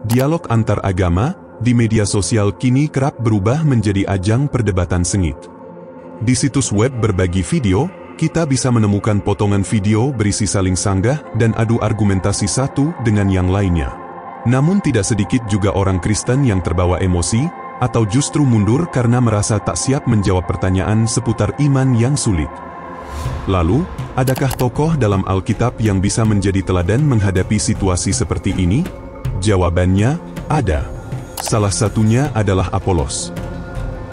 Dialog antar agama di media sosial kini kerap berubah menjadi ajang perdebatan sengit. Di situs web berbagi video, kita bisa menemukan potongan video berisi saling sanggah dan adu argumentasi satu dengan yang lainnya. Namun tidak sedikit juga orang Kristen yang terbawa emosi, atau justru mundur karena merasa tak siap menjawab pertanyaan seputar iman yang sulit. Lalu, adakah tokoh dalam Alkitab yang bisa menjadi teladan menghadapi situasi seperti ini? Jawabannya, ada. Salah satunya adalah Apolos.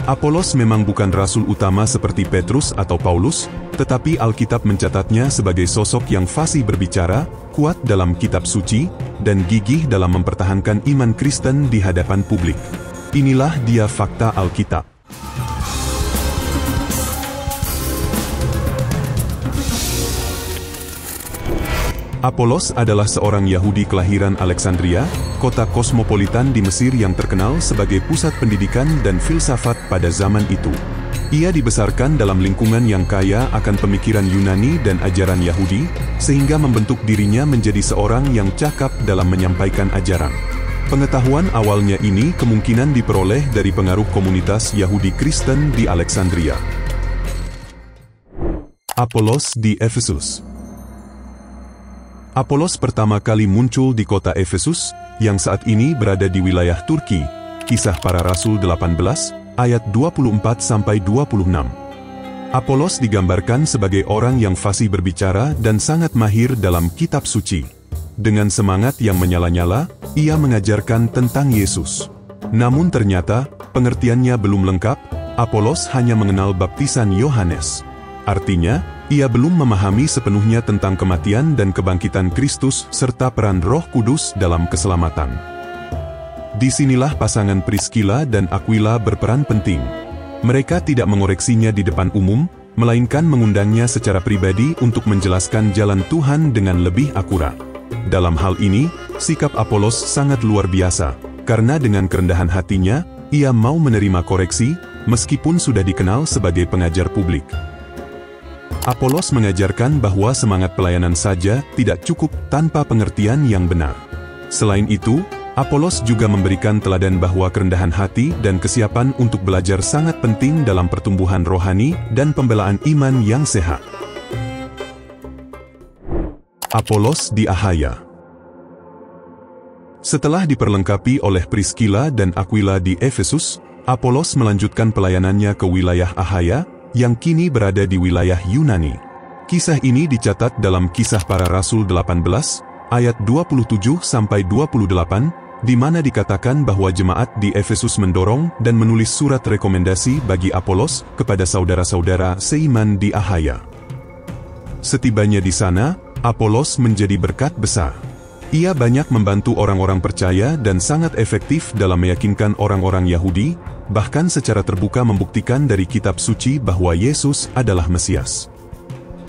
Apolos memang bukan rasul utama seperti Petrus atau Paulus, tetapi Alkitab mencatatnya sebagai sosok yang fasih berbicara, kuat dalam kitab suci, dan gigih dalam mempertahankan iman Kristen di hadapan publik. Inilah dia fakta Alkitab. Apolos adalah seorang Yahudi kelahiran Alexandria, kota kosmopolitan di Mesir yang terkenal sebagai pusat pendidikan dan filsafat pada zaman itu. Ia dibesarkan dalam lingkungan yang kaya akan pemikiran Yunani dan ajaran Yahudi, sehingga membentuk dirinya menjadi seorang yang cakap dalam menyampaikan ajaran. Pengetahuan awalnya ini kemungkinan diperoleh dari pengaruh komunitas Yahudi Kristen di Alexandria. Apolos di Efesus. Apolos pertama kali muncul di kota Efesus, yang saat ini berada di wilayah Turki. Kisah Para Rasul 18, ayat 24-26. Apolos digambarkan sebagai orang yang fasih berbicara dan sangat mahir dalam kitab suci. Dengan semangat yang menyala-nyala, ia mengajarkan tentang Yesus. Namun ternyata, pengertiannya belum lengkap. Apolos hanya mengenal baptisan Yohanes. Artinya, ia belum memahami sepenuhnya tentang kematian dan kebangkitan Kristus serta peran Roh Kudus dalam keselamatan. Disinilah pasangan Priscilla dan Aquila berperan penting. Mereka tidak mengoreksinya di depan umum, melainkan mengundangnya secara pribadi untuk menjelaskan jalan Tuhan dengan lebih akurat. Dalam hal ini, sikap Apolos sangat luar biasa, karena dengan kerendahan hatinya, ia mau menerima koreksi, meskipun sudah dikenal sebagai pengajar publik. Apolos mengajarkan bahwa semangat pelayanan saja tidak cukup tanpa pengertian yang benar. Selain itu, Apolos juga memberikan teladan bahwa kerendahan hati dan kesiapan untuk belajar sangat penting dalam pertumbuhan rohani dan pembelaan iman yang sehat. Apolos di Akhaya. Setelah diperlengkapi oleh Priscilla dan Aquila di Efesus, Apolos melanjutkan pelayanannya ke wilayah Akhaya, yang kini berada di wilayah Yunani. Kisah ini dicatat dalam Kisah Para Rasul 18, ayat 27-28, di mana dikatakan bahwa jemaat di Efesus mendorong dan menulis surat rekomendasi bagi Apolos kepada saudara-saudara seiman di Akhaya. Setibanya di sana, Apolos menjadi berkat besar. Ia banyak membantu orang-orang percaya dan sangat efektif dalam meyakinkan orang-orang Yahudi, bahkan secara terbuka membuktikan dari kitab suci bahwa Yesus adalah Mesias.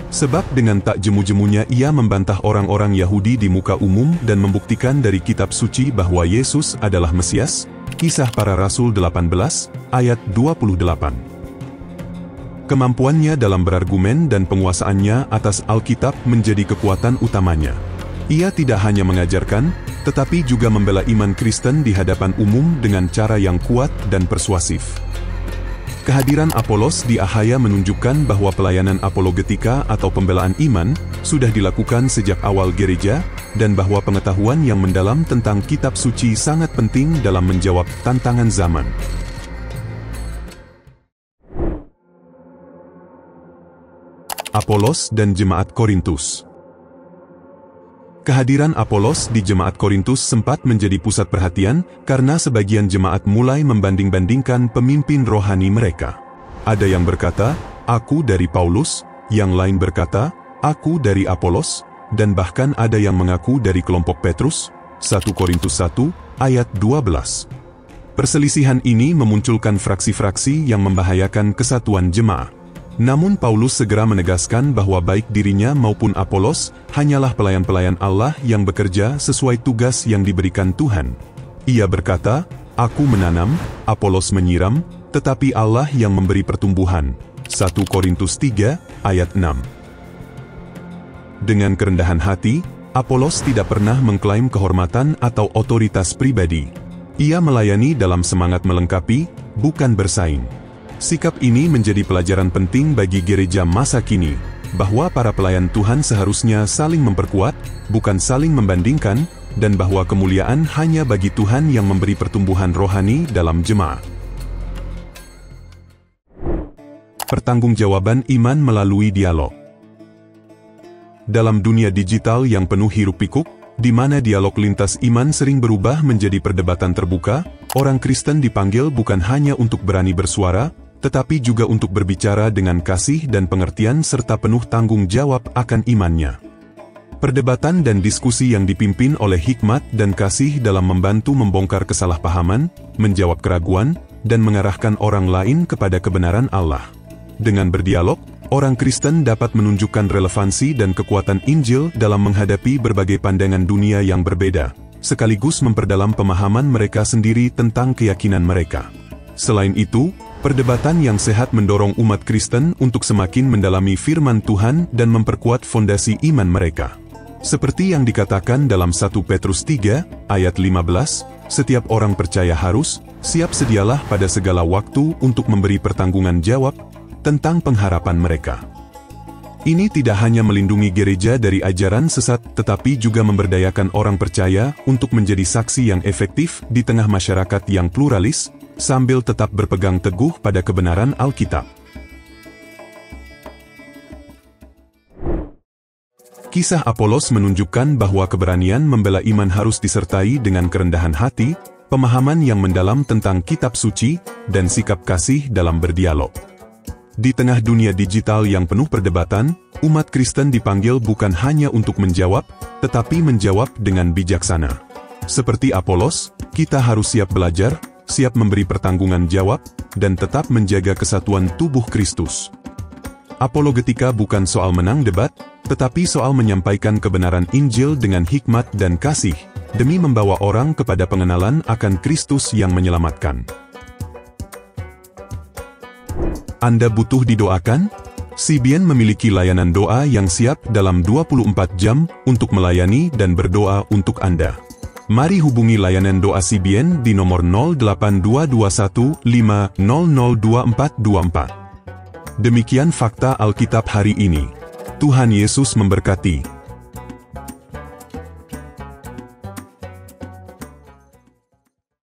Sebab dengan tak jemu-jemunya ia membantah orang-orang Yahudi di muka umum dan membuktikan dari kitab suci bahwa Yesus adalah Mesias. Kisah Para Rasul 18, ayat 28. Kemampuannya dalam berargumen dan penguasaannya atas Alkitab menjadi kekuatan utamanya. Ia tidak hanya mengajarkan, tetapi juga membela iman Kristen di hadapan umum dengan cara yang kuat dan persuasif. Kehadiran Apolos di Akhaya menunjukkan bahwa pelayanan apologetika atau pembelaan iman sudah dilakukan sejak awal gereja, dan bahwa pengetahuan yang mendalam tentang kitab suci sangat penting dalam menjawab tantangan zaman. Apolos dan Jemaat Korintus. Kehadiran Apolos di Jemaat Korintus sempat menjadi pusat perhatian karena sebagian jemaat mulai membanding-bandingkan pemimpin rohani mereka. Ada yang berkata, "Aku dari Paulus," yang lain berkata, "Aku dari Apolos," dan bahkan ada yang mengaku dari kelompok Petrus. 1 Korintus 1, ayat 12. Perselisihan ini memunculkan fraksi-fraksi yang membahayakan kesatuan jemaat. Namun Paulus segera menegaskan bahwa baik dirinya maupun Apolos hanyalah pelayan-pelayan Allah yang bekerja sesuai tugas yang diberikan Tuhan. Ia berkata, "Aku menanam, Apolos menyiram, tetapi Allah yang memberi pertumbuhan." 1 Korintus 3, ayat 6. Dengan kerendahan hati, Apolos tidak pernah mengklaim kehormatan atau otoritas pribadi. Ia melayani dalam semangat melengkapi, bukan bersaing. Sikap ini menjadi pelajaran penting bagi gereja masa kini, bahwa para pelayan Tuhan seharusnya saling memperkuat, bukan saling membandingkan, dan bahwa kemuliaan hanya bagi Tuhan yang memberi pertumbuhan rohani dalam jemaat. Pertanggungjawaban iman melalui dialog. Dalam dunia digital yang penuh hiruk-pikuk, di mana dialog lintas iman sering berubah menjadi perdebatan terbuka, orang Kristen dipanggil bukan hanya untuk berani bersuara, tetapi juga untuk berbicara dengan kasih dan pengertian serta penuh tanggung jawab akan imannya. Perdebatan dan diskusi yang dipimpin oleh hikmat dan kasih dalam membantu membongkar kesalahpahaman, menjawab keraguan, dan mengarahkan orang lain kepada kebenaran Allah. Dengan berdialog, orang Kristen dapat menunjukkan relevansi dan kekuatan Injil dalam menghadapi berbagai pandangan dunia yang berbeda, sekaligus memperdalam pemahaman mereka sendiri tentang keyakinan mereka. Selain itu, perdebatan yang sehat mendorong umat Kristen untuk semakin mendalami firman Tuhan dan memperkuat fondasi iman mereka. Seperti yang dikatakan dalam 1 Petrus 3, ayat 15, setiap orang percaya harus, siap sedialah pada segala waktu untuk memberi pertanggungan jawab tentang pengharapan mereka. Ini tidak hanya melindungi gereja dari ajaran sesat, tetapi juga memberdayakan orang percaya untuk menjadi saksi yang efektif di tengah masyarakat yang pluralis, sambil tetap berpegang teguh pada kebenaran Alkitab. Kisah Apolos menunjukkan bahwa keberanian membela iman harus disertai dengan kerendahan hati, pemahaman yang mendalam tentang kitab suci, dan sikap kasih dalam berdialog. Di tengah dunia digital yang penuh perdebatan, umat Kristen dipanggil bukan hanya untuk menjawab, tetapi menjawab dengan bijaksana. Seperti Apolos, kita harus siap belajar, siap memberi pertanggungan jawab, dan tetap menjaga kesatuan tubuh Kristus. Apologetika bukan soal menang debat, tetapi soal menyampaikan kebenaran Injil dengan hikmat dan kasih, demi membawa orang kepada pengenalan akan Kristus yang menyelamatkan. Anda butuh didoakan? CBN memiliki layanan doa yang siap dalam 24 jam untuk melayani dan berdoa untuk Anda. Mari hubungi layanan doa CBN di nomor 082215002424. Demikian fakta Alkitab hari ini. Tuhan Yesus memberkati.